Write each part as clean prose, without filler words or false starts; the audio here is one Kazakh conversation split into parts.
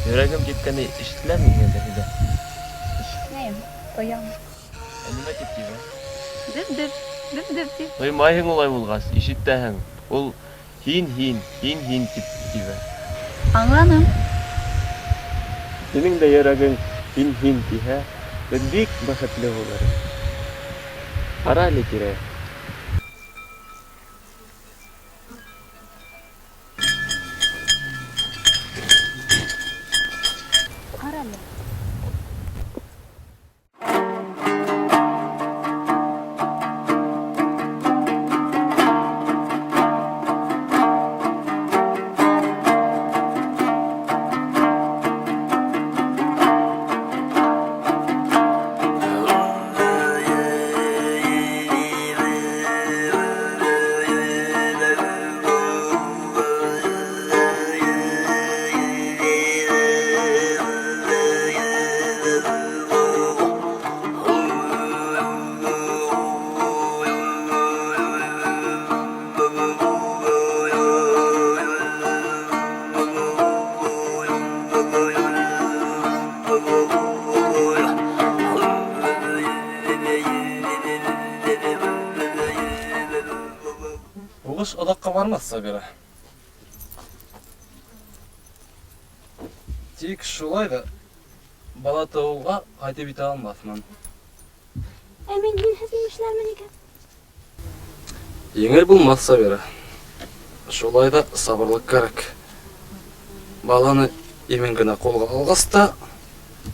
Yüreğim tepkeni işittiler mi yine de? İşitmeyim. Koyam. Nima tepki be? Düp düp. Düp düp düp. Duymayın olay bulğas, işittehin. Ol hin tepki be. Anladım. Senin de yüreğin hin diye, ben bik bakatlı olarım. Arali kire. Aralı. Oğuş odakka varmazsa biri. Тек шулай да бала табууга кайтып бите алмасмын. Emin dinhezmişler ekan. Еңел булмаса бери. Шулай да сабырлык керек. Баланы эмен генә колга алгаста,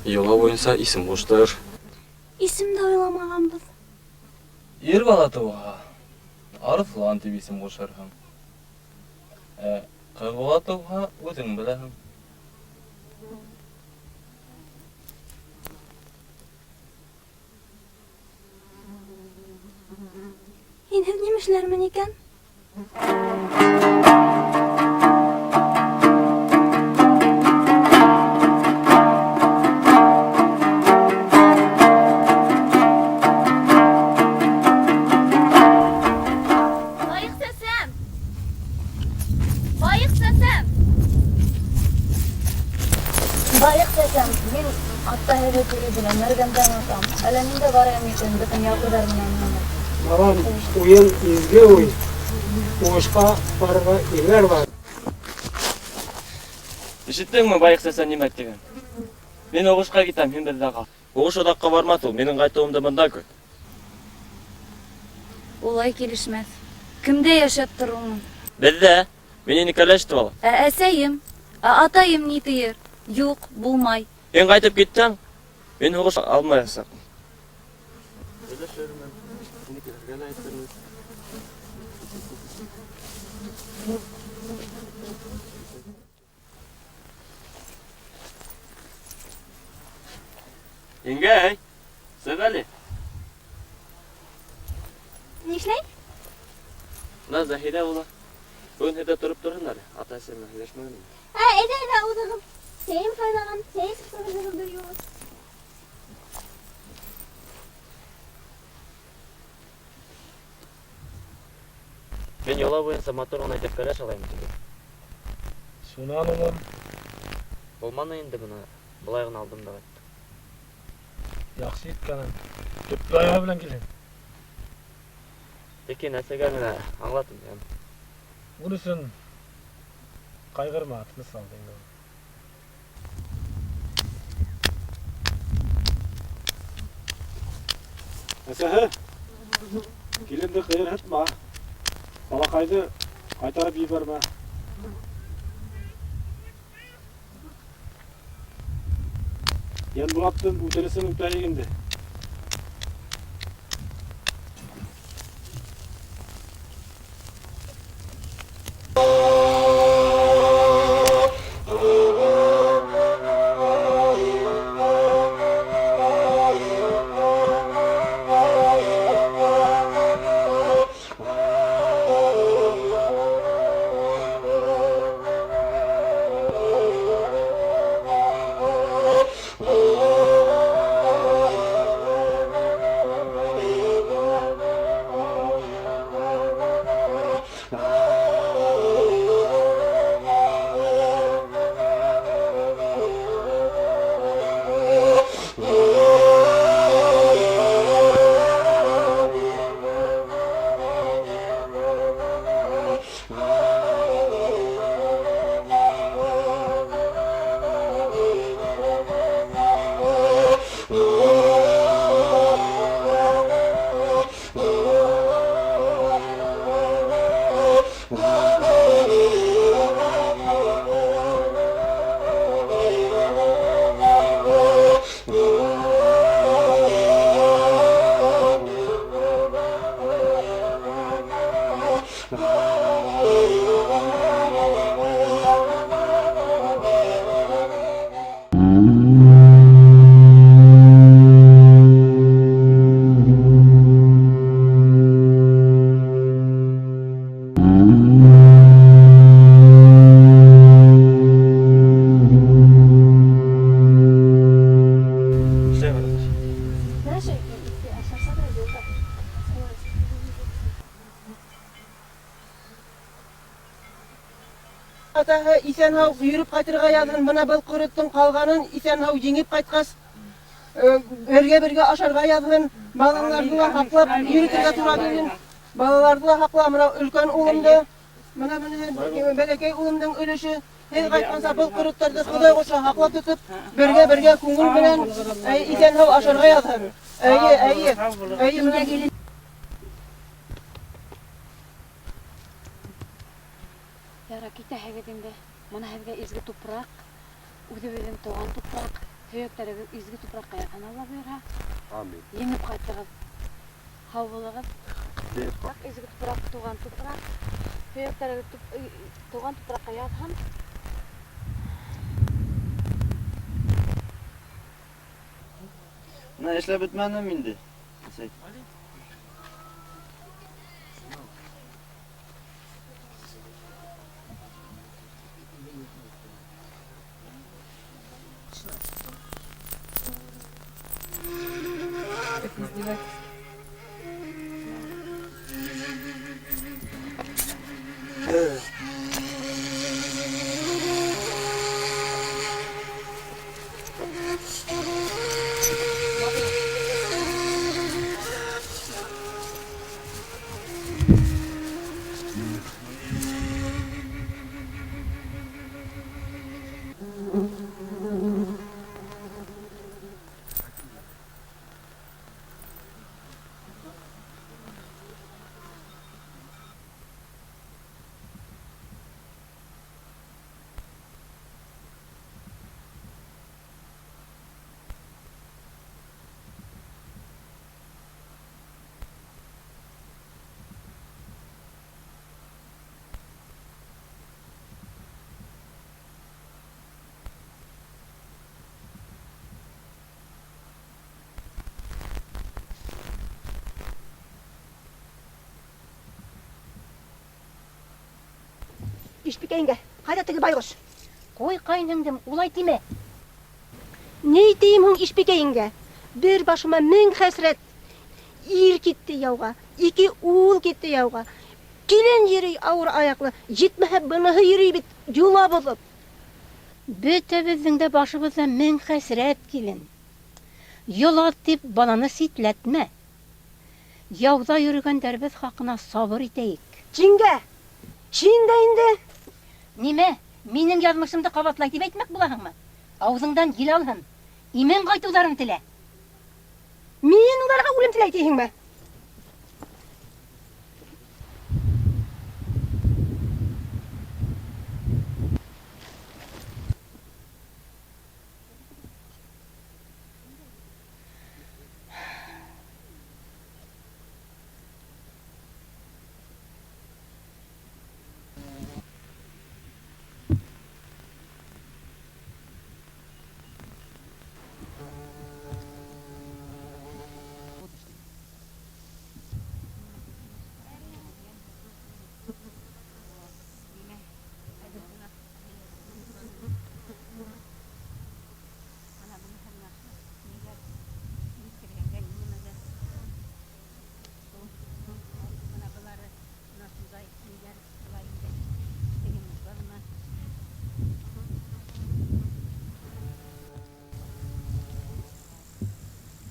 yola боюнча исем куштырыр. İsim de oylamaganбыз. Ер бала табууга Арыслан дип исем кушарһың. Кыз бала табууга өзүң билесиң. Dinhezmişler ekan. Bayık sesem, men atta hebe tülüdüne, mergemden atam. Elimde var emekin, bütün yakılar bilen. Babam oyun izge oyun. Oğuşka parga eğer var. İşiттің mi байық сәсән нема деген? Мен оғышқа кетем, мен бірде қал. Оғыш одаққа бармас ол, менің қайтуымда мында көт. Olay gelişmez. Kimde yaşattır onu? Bizde, meni nikahlaştı bala. Eseyim, atayım ne deyir? Yok, bulmay. Мен қайтып кетсең, мен оғыш алмайсың. Yengey, Seveli. Neşley? Lan Zahide ola. Bugün hede durup durunlar. Ata sevme, hileşmeyin mi? Ede odağım. Senin faydalan, senin sıkıntını duruyor. Ben yola boyunca motorun aytып karaş alayım dedi. Şunan oğlum. Olmana indi buna. Bulayğın aldım da aytdı. Yaxşı etkanin. Tüplü ayağı bilen gelin. Peki näse gelmene anlatın yani. Bunun için kaygırma atını saldın. Mesela gelin de kıyır etme. Balakaydı kaytarıp yiberme. Yen Murat'ın uteresinin üptayigindi. исән-һау йөреп кайтырга язган, менә был корыттың калганын исән-һау җиңеп кайткач, бергә ашарга язган, балаларны да хаклап йөртергә туры килгән. Балаларны да хаклап, менә өлкән улымды, менә бәләкәй улымның өлеше, һәр кайтканса был корыттарды Ходай куша хаклап тотып, бергә күңел белән исән-һау ашарга язган. Әйе. Яра китәһегез инде. Моны һеҙгә изге тупрак, үҙебеҙҙең туған тупрак, һөйәктәрегеҙ изге тупракка яҡын Алла бирһә. Амин. Еңеп ҡайтығыҙ. Һау булығыҙ. Изге тупрак, туған тупрак, һөйәктәрегеҙ туған тупракка яҙһын. Менә эшләп бөтмәнем инде. Ишбикәйеңгә, ҡайҙа теге байғош? Ҡуй ҡайныңдым, улай тимә. Ни тейем һуң Ишбикәйеңгә? Бер башыма мең хәсрәт. Ир китте яуға, 2 ул китте яуға. Килен йөрөй ауыр аяҡлы, җитмәһә быныһы йөрөй бит юла боҙоп. Бөтәбеҙҙең дә башыбыҙҙа мең хәсрәт, килен. Йолат тип баланы ситләтмә. Яуҙа йөрөгәндәрбеҙ хаҡына сабыр итәйек. Җиңгә, син дә инде. Нимә? Минең яҙмышымды ҡабатлай тип әйтмәк булаһыңмы? Ауыҙыңдан ел алһын. Имен ҡайтыуҙарын телә. Мин уларға үлем теләй тиһеңме?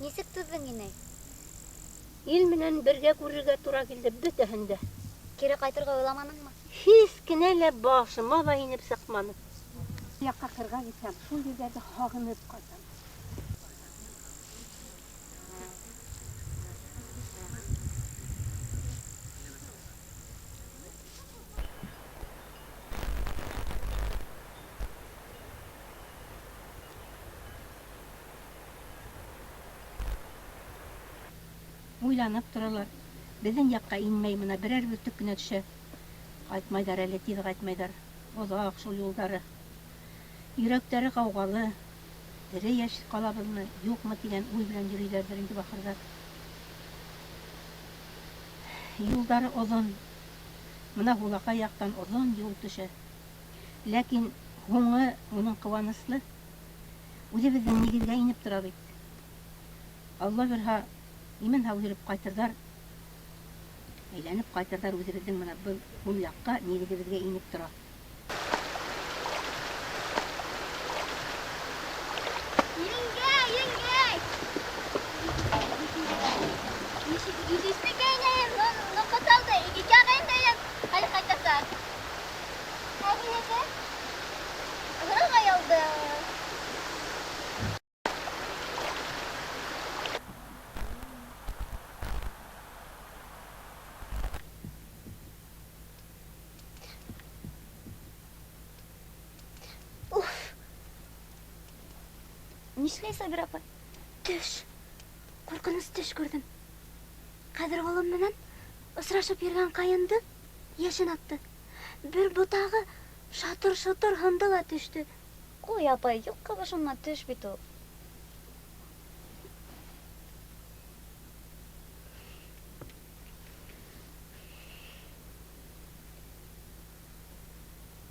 Нисек түҙҙең, инәй? Ил менән бергә күрергә тура килде бөтәһен дә. Кире ҡайтырға уйламаныңмы? Һис кенә лә башыма ла инеп сыҡманы. Яҡҡа ҡырға китһәм, шул ерҙәрҙе һағынып ҡайтам. Уйланып торалар. Беҙҙең яҡҡа инмәй мына берәр бөртөк кенә төшә. Ҡайтмайҙар әле, тиҙ ҡайтмайҙар. Оҙаҡ шул юлдары. Йөрәктәре ҡауғалы. Тере йәш ҡалабыҙмы, юҡмы тигән уй белән йөрөйҙәрҙер инде бахырҙа. Юлдары оҙон. Мына һулаҡай яҡтан оҙон юл төшә. Ләкин һуңы уның ҡыуаныслы. Үҙебеҙҙең нигеҙгә инеп тора бит. Алла бирһә, имен һау йөрөп ҡайтырҙар. Әйләнеп ҡайтырҙар үҙебеҙҙең менә был яҡҡа нигеҙебеҙгә инеп тора. Нишлей, Сабир апай? Төш. Коркунуч төш көрдүм. Кадыр балам менен ысырашып йөргөн кайынды яшынатты. Бир бутагы шатыр-шатыр хандала түштү. Ой, апай, юкка башымна төш бит ол.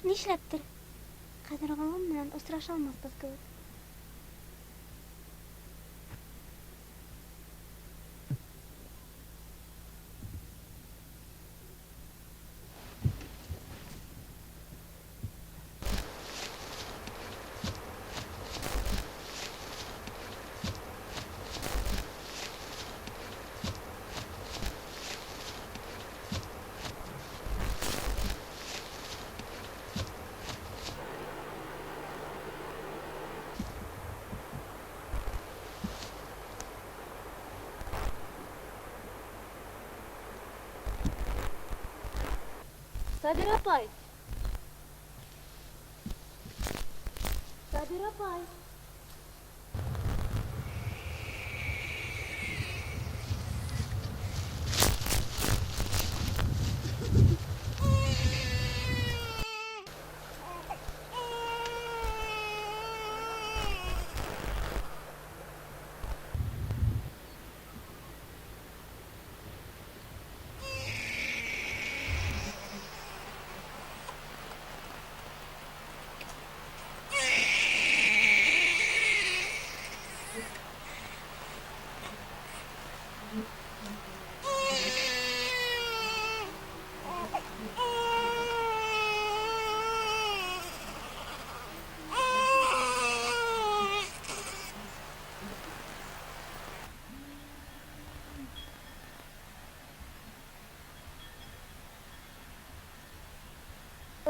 Нишләптер? Кадыр балам менен ысыраша алмаспыз кебек. Сабир апай. Сабир апай.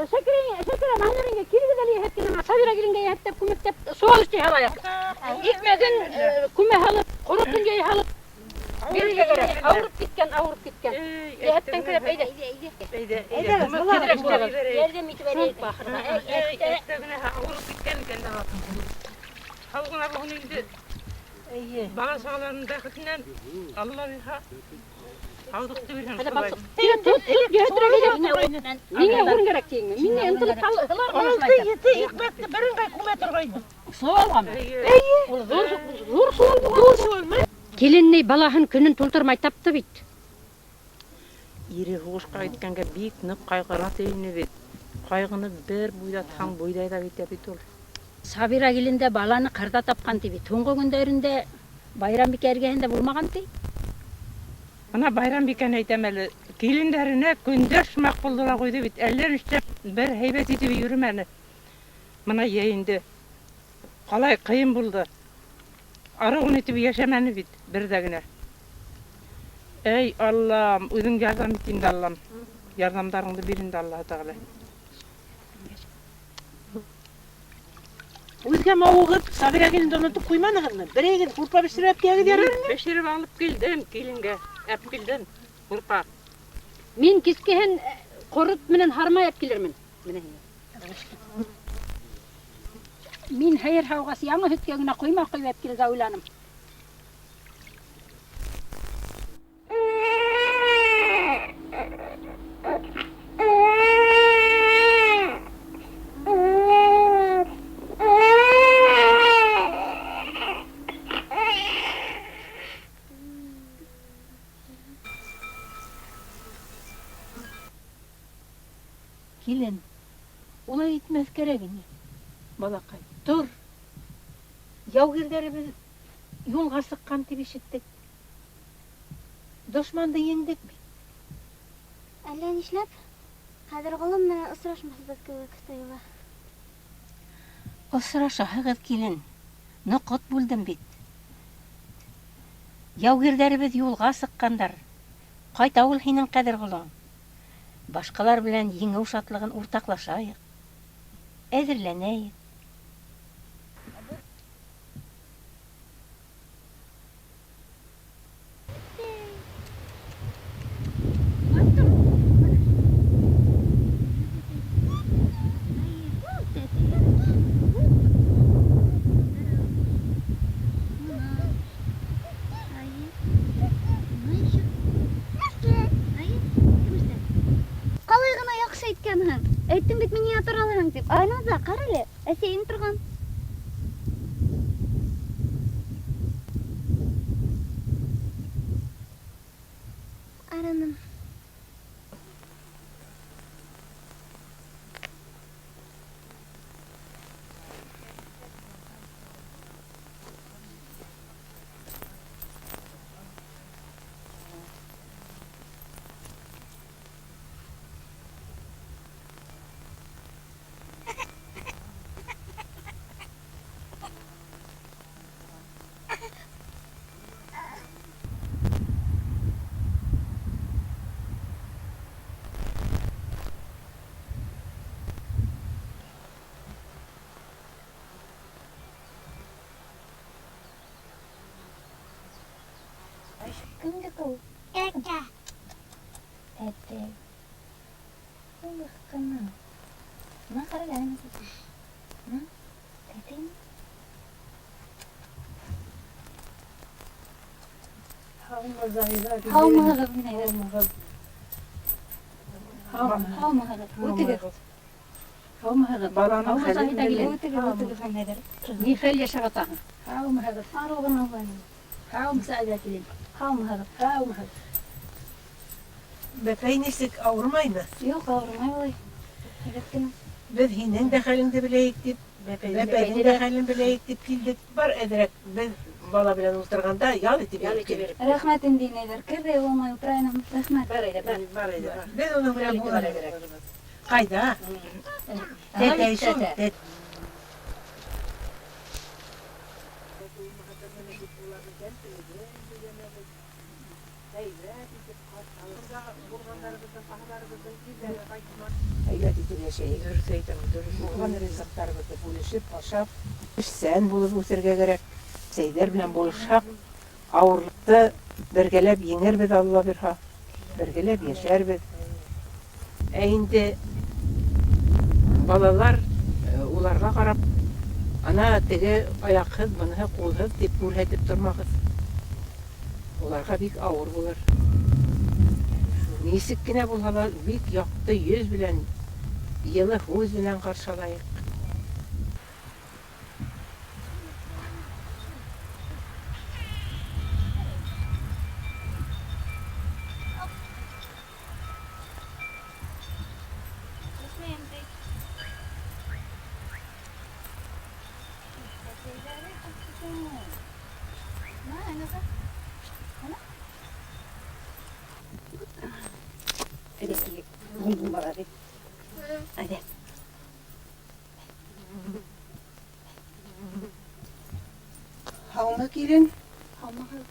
Şekerin anlarınca kirgideli hepkine sabira giringe hep kumep soğuk şey halaya. İkmedin kume halıp korutun şey halıp birige göre avurup gitken. Hepten kırıp eyde. Eyde. Yerden miti vereydi. Estegine avurup gitken kendi bakın. Halkın Allah'ın indi. Bana sağlarının dakitinden Allah'a aldıktı bir Hadi bak. Tut götüre gidelim. Mine vurun gerek değil mi? Mine ıntılık kalılar konuşmayacak. Oldu yeti hikmetli birin kay kumetir koydu. Soğuk mı? Zor soğuk. Gelinni balahın günün tuldurmay taptı bit. Iri hoşqa etkenge bik nıp kaygarat eyni bit. Kaygını bir buyda tam buydayda bit bit ol. Sabira gelinde balanı kırda tapkan tibi. Tungu günlerinde bayram bikergehinde bulmagan ti. Ana bayram biken eytemeli. Gelinlerine gündeş makbuldura koydu bit. Ellerin işte bir heybet iti yürümeni. Mana yeyindi. Kalay kıyım buldu. Arığın iti yaşamanı bit birdegine. Ey Allah'ım, özün yardım ettiğinde Allah'ım. Yardımlarında birinde Allah Teala. Өзге мауығып, Сабира келінді ұнытып қойманығын мı? Bir егін құрпа пішіріп тегі дерін? Beşirip alıp geldim, gelinge. Hep geldim. Kurpa. Min kiskehen korut menen harmayıp gelirmin. Min hayır havgası yanı hütkegine koyma koyup geldi uylanım. Gelin, olay etmez gerekini. Balakay, dur. Yavgirlerimiz yolga sıkkan tip işittik. Düşmandı yendik mi? Әллә нишләп? Кадыр балам менән ысырашмаспыз кебек тоела. Осрашаһыгыз килен. Нокот булдым бит. Яугирләребез юлга сыккандар. Кайта ул һинең кадер булың. Башкалар белән еңү шатлыгын уртаклашайык. Әзерләнәйек. Әсейін тұрған. Араным. Кімді бұл? Әкә. Әтті. Ұлық қына. Мұна қараған емесіз? Әтін? Хаумығығыз мен әйдер. Хаумығығыз. Өтігіз. Хаумығығыз. Баланың хәлі. Өтігіз мен әйдер. Не хәл яшағатағын? Хаумығығыз. Арылған алғаным. Хаум сәйдә килен. Хаумығығыз. Хаумығыз. Бәпәй нисек ауырмаймы? Yok ağrımay olay. Öğretmenim. Biz һинең дә хәлеңде беләйек дип, бәпәйнең дә хәлен беләйек дип килдек. Бар әҙерәк без бала белән ултырганда ял итеп йөрөйбез. Рәхмәтен динәйләр. Керде булмай утырайным. Рәхмәт. Бар әйдә. Без уның белән булар әҙерәк. Кайда? Тәтәй шул. Әйбәт итеп яшәйек. Дөрес әйтәм, дөрес. Булган ризыктарыбызды бүлешеп, ашап, эшсән булып үсәргә кирәк. Сәйдәр белән булышак, авырлыкты бергәләп еңербез, Алла бирһа. Бергәләп яшәрбез. Ә инде балалар уларга карап, ана теге аякһыз, моныһы кулһыз дип күрһәтеп тормагыз. Уларга бик авыр булыр. Нисек кенә булһалар, бик якты йөз белән, йылы һүз белән каршылайык. Әдәки булдым бала бит. Әдә. Һаумы килен. Хаумығығыз.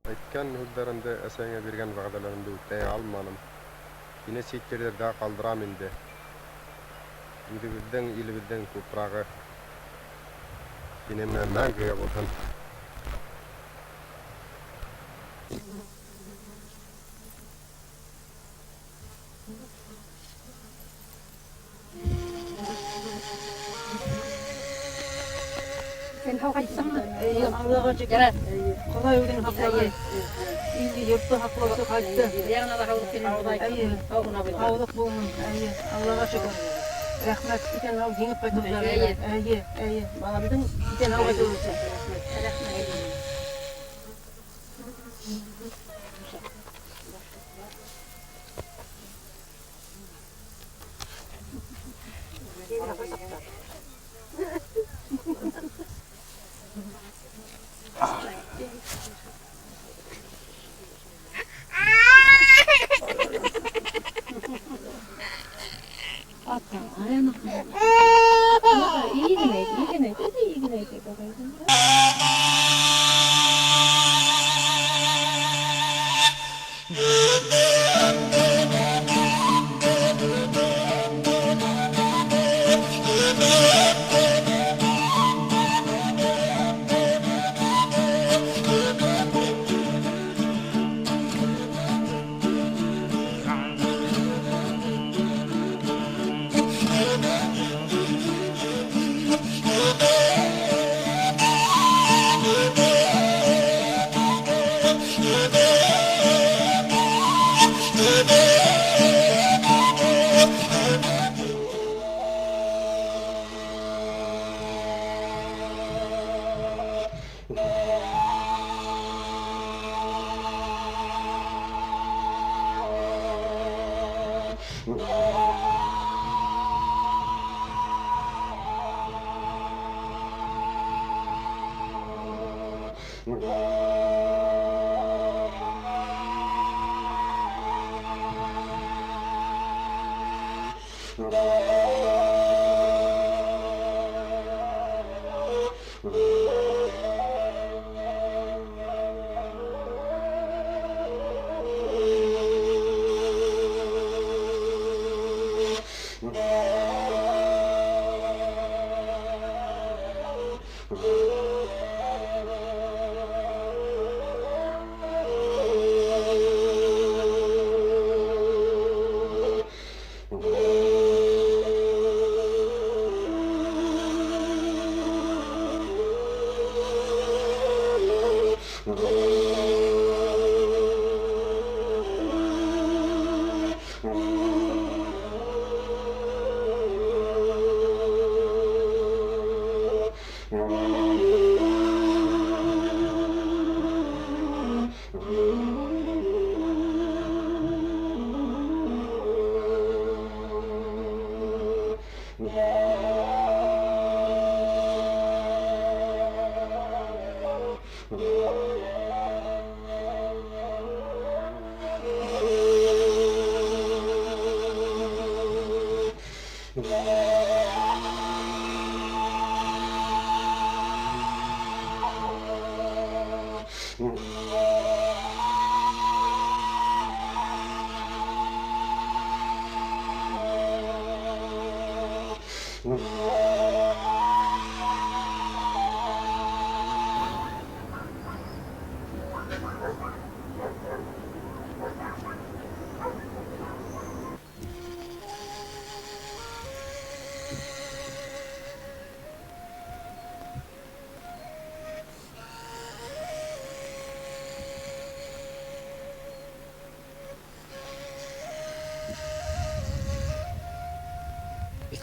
Aytgan hüzlerimde esenge bergen va'dalarimde üttey almadım. Yine seyitlerdə qaldıram indi. Üdübüzden, ilibizden toprağı yine məngəyə olsun. Sen hava kaçsana. Allah'a şükür. Kolay öldün hakladı. İndi yurtta hakladı kaçtı. Yarına da havlu senin buday. Havuna bil. Havlıq bulmun. Allah'a şükür. Rahmet iten hav yengip qaytırlar. Әйе. Баламдың iten hav qaytırlar.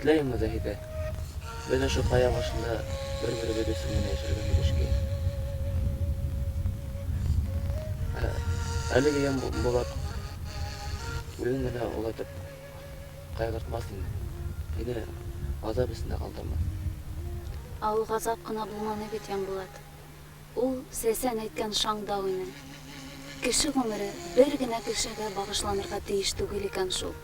Esleymi Zahide? Biz şu kaya başında bir resimini yaşarken bilişki. Әлі келген болат өзің мені олатып қайғыртмасын, мені азап ісінде қалдырма. Ал газап кына булманы бит Янбулат. Ул сәсән әйткән шаңда уйны. Кеше гомере бер генә кешегә багышланырга тиеш түгел икән шул.